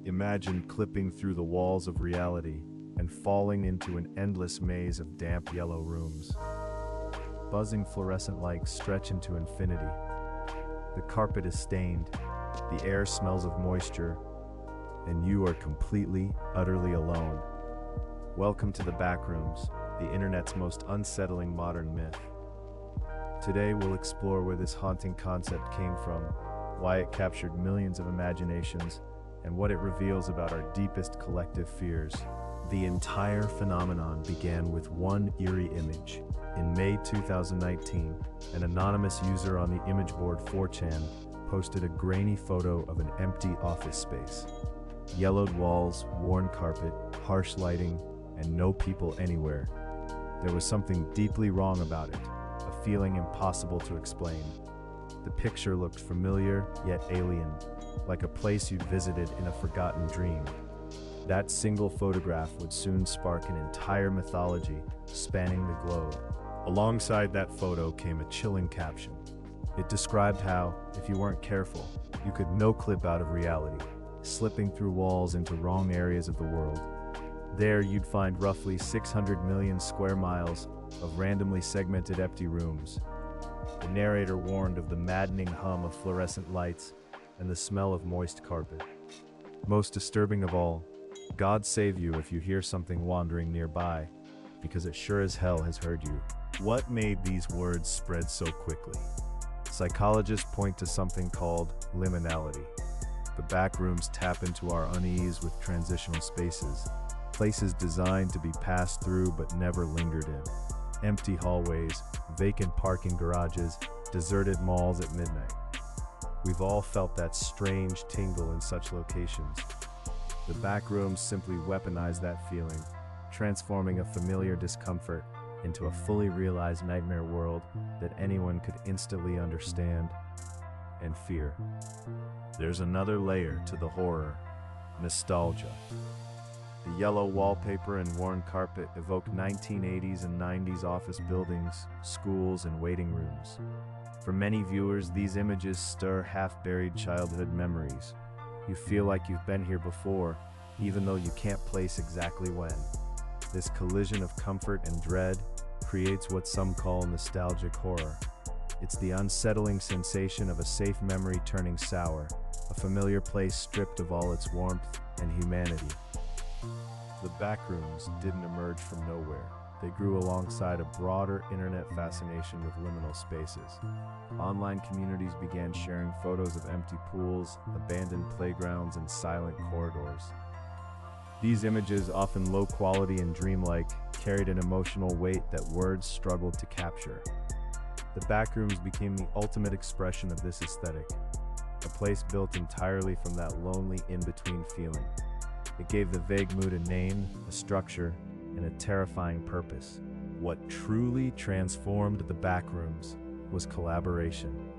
Imagine clipping through the walls of reality and falling into an endless maze of damp yellow rooms. Buzzing fluorescent lights stretch into infinity. The carpet is stained, the air smells of moisture, and you are completely, utterly alone. Welcome to the Backrooms, the internet's most unsettling modern myth. Today we'll explore where this haunting concept came from, why it captured millions of imaginations, and what it reveals about our deepest collective fears. The entire phenomenon began with one eerie image. In May 2019, an anonymous user on the image board 4chan posted a grainy photo of an empty office space. Yellowed walls, worn carpet, harsh lighting, and no people anywhere. There was something deeply wrong about it, a feeling impossible to explain. The picture looked familiar, yet alien, like a place you'd visited in a forgotten dream. That single photograph would soon spark an entire mythology spanning the globe. Alongside that photo came a chilling caption. It described how, if you weren't careful, you could no-clip out of reality, slipping through walls into wrong areas of the world. There you'd find roughly 600 million square miles of randomly segmented empty rooms. The narrator warned of the maddening hum of fluorescent lights and the smell of moist carpet. Most disturbing of all, God save you if you hear something wandering nearby, because it sure as hell has heard you. What made these words spread so quickly? Psychologists point to something called liminality. The backrooms tap into our unease with transitional spaces, places designed to be passed through but never lingered in. Empty hallways, vacant parking garages, deserted malls at midnight. We've all felt that strange tingle in such locations. The backrooms simply weaponize that feeling, transforming a familiar discomfort into a fully realized nightmare world that anyone could instantly understand and fear. There's another layer to the horror: nostalgia. The yellow wallpaper and worn carpet evoke 1980s and 90s office buildings, schools, and waiting rooms. For many viewers, these images stir half-buried childhood memories. You feel like you've been here before, even though you can't place exactly when. This collision of comfort and dread creates what some call nostalgic horror. It's the unsettling sensation of a safe memory turning sour, a familiar place stripped of all its warmth and humanity. The backrooms didn't emerge from nowhere. They grew alongside a broader internet fascination with liminal spaces. Online communities began sharing photos of empty pools, abandoned playgrounds, and silent corridors. These images, often low quality and dreamlike, carried an emotional weight that words struggled to capture. The backrooms became the ultimate expression of this aesthetic, a place built entirely from that lonely in-between feeling. It gave the vague mood a name, a structure, and a terrifying purpose. What truly transformed the backrooms was collaboration.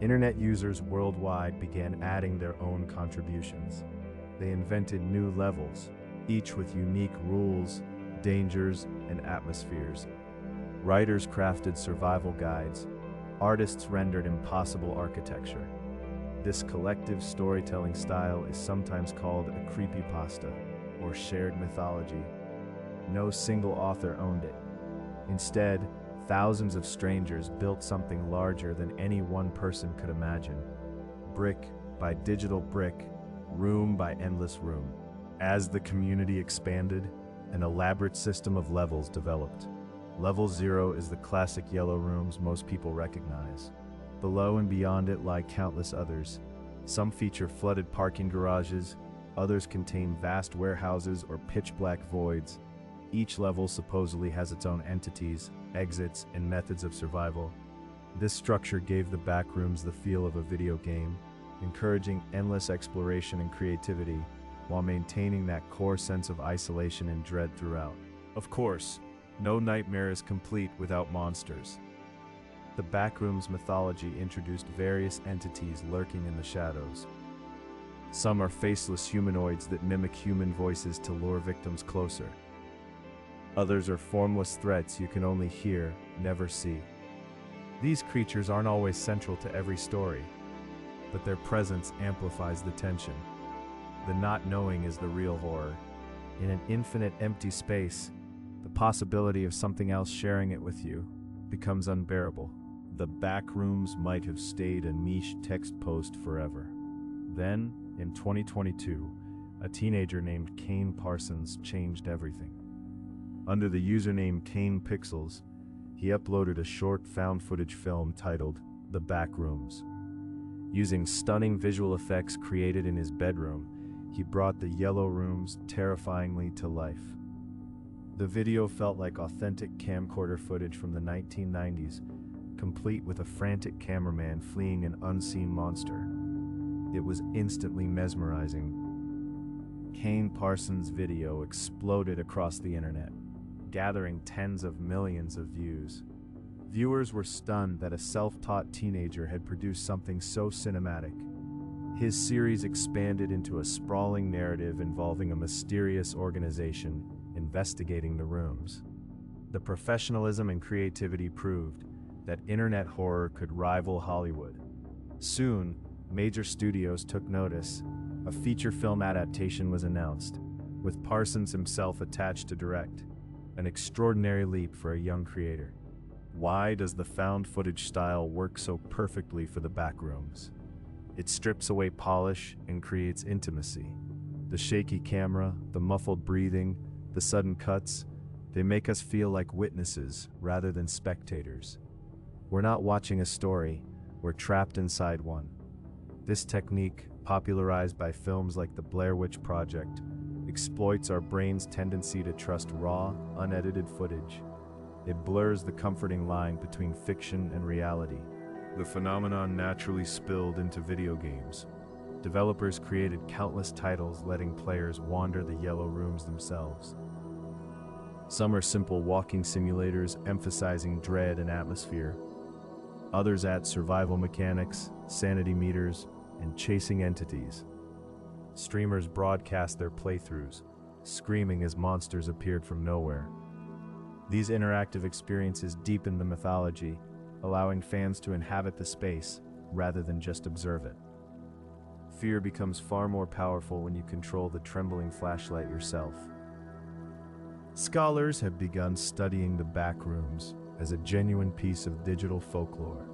Internet users worldwide began adding their own contributions. They invented new levels, each with unique rules, dangers, and atmospheres. Writers crafted survival guides. Artists rendered impossible architecture. This collective storytelling style is sometimes called a creepypasta, or shared mythology. No single author owned it. Instead, thousands of strangers built something larger than any one person could imagine. Brick by digital brick, room by endless room. As the community expanded, an elaborate system of levels developed. Level 0 is the classic yellow rooms most people recognize. Below and beyond it lie countless others. Some feature flooded parking garages, others contain vast warehouses or pitch-black voids. Each level supposedly has its own entities, exits, and methods of survival. This structure gave the backrooms the feel of a video game, encouraging endless exploration and creativity, while maintaining that core sense of isolation and dread throughout. Of course, no nightmare is complete without monsters. The backrooms mythology introduced various entities lurking in the shadows. Some are faceless humanoids that mimic human voices to lure victims closer. Others are formless threats you can only hear, never see. These creatures aren't always central to every story, but their presence amplifies the tension. The not knowing is the real horror. In an infinite empty space, the possibility of something else sharing it with you becomes unbearable. The Backrooms might have stayed a niche text post forever. Then, in 2022, a teenager named Kane Parsons changed everything. Under the username Kane Pixels, he uploaded a short found footage film titled The Backrooms. Using stunning visual effects created in his bedroom, he brought the yellow rooms terrifyingly to life. The video felt like authentic camcorder footage from the 1990s, complete with a frantic cameraman fleeing an unseen monster. It was instantly mesmerizing. Kane Parsons' video exploded across the internet, gathering tens of millions of views. Viewers were stunned that a self-taught teenager had produced something so cinematic. His series expanded into a sprawling narrative involving a mysterious organization investigating the rooms. The professionalism and creativity proved that internet horror could rival Hollywood. Soon, major studios took notice. A feature film adaptation was announced, with Parsons himself attached to direct. An extraordinary leap for a young creator. Why does the found footage style work so perfectly for the Backrooms? It strips away polish and creates intimacy. The shaky camera, the muffled breathing, the sudden cuts, they make us feel like witnesses rather than spectators. We're not watching a story, we're trapped inside one. This technique, popularized by films like The Blair Witch Project, exploits our brain's tendency to trust raw, unedited footage. It blurs the comforting line between fiction and reality. The phenomenon naturally spilled into video games. Developers created countless titles letting players wander the yellow rooms themselves. Some are simple walking simulators emphasizing dread and atmosphere. Others add survival mechanics, sanity meters, and chasing entities. Streamers broadcast their playthroughs, screaming as monsters appeared from nowhere. These interactive experiences deepen the mythology, allowing fans to inhabit the space rather than just observe it. Fear becomes far more powerful when you control the trembling flashlight yourself. Scholars have begun studying the Backrooms as a genuine piece of digital folklore.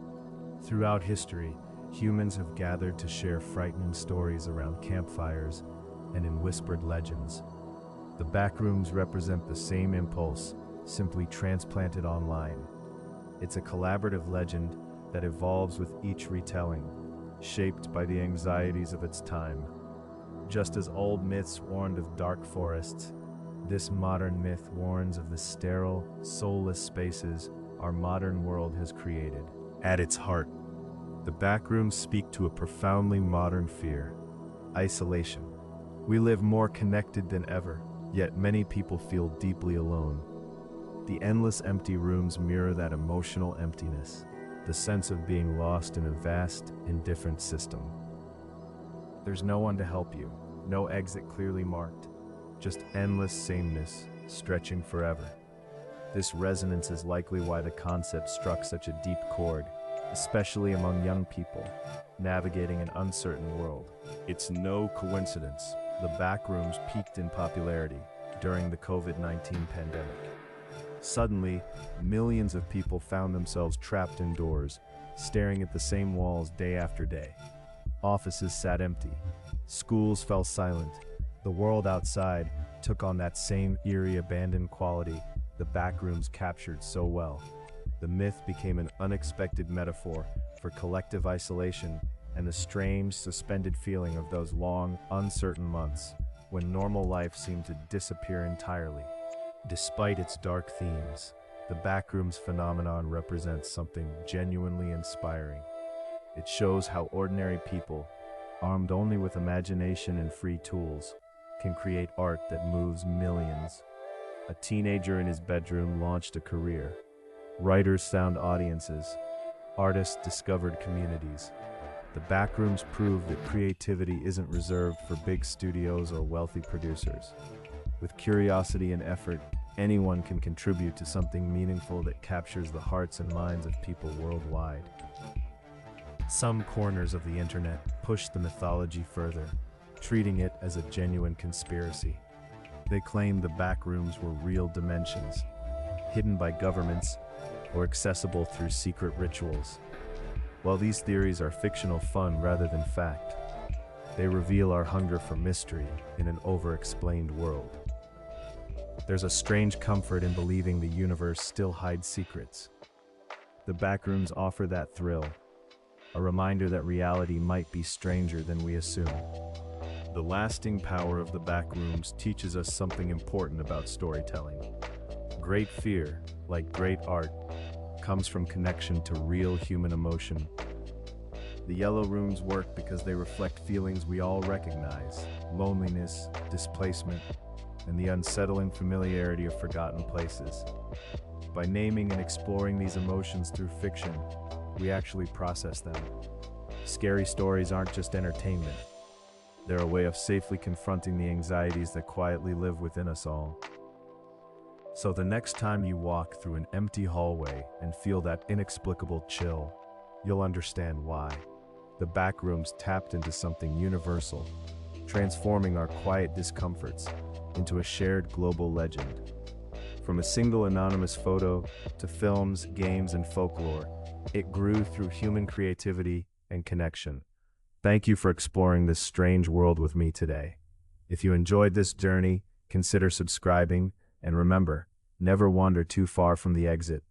Throughout history, humans have gathered to share frightening stories around campfires and in whispered legends. The Backrooms represent the same impulse, simply transplanted online. It's a collaborative legend that evolves with each retelling, shaped by the anxieties of its time. Just as old myths warned of dark forests, this modern myth warns of the sterile, soulless spaces our modern world has created. At its heart, the Backrooms speak to a profoundly modern fear: isolation. We live more connected than ever, yet many people feel deeply alone. The endless empty rooms mirror that emotional emptiness, the sense of being lost in a vast, indifferent system. There's no one to help you, no exit clearly marked, just endless sameness, stretching forever. This resonance is likely why the concept struck such a deep chord, especially among young people navigating an uncertain world. It's no coincidence the Backrooms peaked in popularity during the COVID-19 pandemic. Suddenly, millions of people found themselves trapped indoors, staring at the same walls day after day. Offices sat empty. Schools fell silent. The world outside took on that same eerie, abandoned quality the Backrooms captured so well. The myth became an unexpected metaphor for collective isolation and the strange, suspended feeling of those long, uncertain months when normal life seemed to disappear entirely. Despite its dark themes, the Backrooms phenomenon represents something genuinely inspiring. It shows how ordinary people, armed only with imagination and free tools, can create art that moves millions. A teenager in his bedroom launched a career. Writers found audiences. Artists discovered communities. The Backrooms proved that creativity isn't reserved for big studios or wealthy producers. With curiosity and effort, anyone can contribute to something meaningful that captures the hearts and minds of people worldwide. Some corners of the internet push the mythology further. treating it as a genuine conspiracy. They claim the backrooms were real dimensions, hidden by governments or accessible through secret rituals. While these theories are fictional fun rather than fact, they reveal our hunger for mystery in an over-explained world. There's a strange comfort in believing the universe still hides secrets. The backrooms offer that thrill, a reminder that reality might be stranger than we assume. The lasting power of the backrooms teaches us something important about storytelling. Great fear, like great art, comes from connection to real human emotion. The yellow rooms work because they reflect feelings we all recognize: loneliness, displacement, and the unsettling familiarity of forgotten places. By naming and exploring these emotions through fiction, we actually process them. Scary stories aren't just entertainment. They're a way of safely confronting the anxieties that quietly live within us all. So the next time you walk through an empty hallway and feel that inexplicable chill, you'll understand why. The backrooms tapped into something universal, transforming our quiet discomforts into a shared global legend. From a single anonymous photo to films, games, and folklore, it grew through human creativity and connection. Thank you for exploring this strange world with me today. If you enjoyed this journey, consider subscribing, and remember, never wander too far from the exit.